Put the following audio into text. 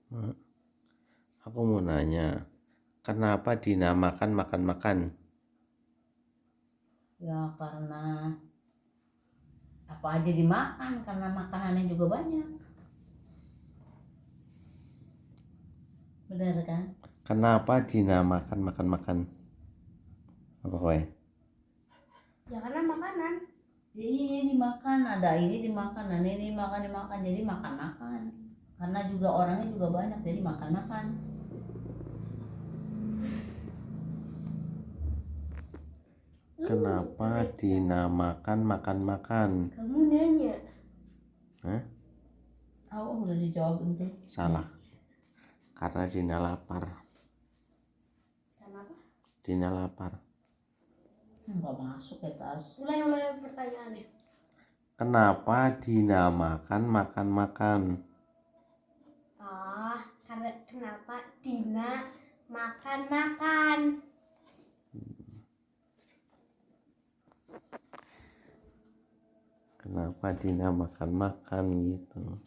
Mak, aku mau nanya, kenapa dinamakan makan-makan? Ya karena apa aja dimakan, karena makanannya juga banyak. Benar kan? Kenapa dinamakan makan-makan? Apa kowe? Ya karena makanan. Ini dimakan, ada ini dimakan, ada ini dimakan, jadi makan-makan. Karena juga orangnya juga banyak, jadi makan-makan. Kenapa dinamakan makan-makan? Kamu nanya. Hah? Oh, udah dijawab itu. Salah. Karena Dina lapar. Kenapa? Dina lapar. Enggak masuk ya tas. Ulang pertanyaannya. Kenapa dinamakan makan-makan? Oh, karena kenapa Dina makan-makan? Kenapa Dina makan-makan gitu?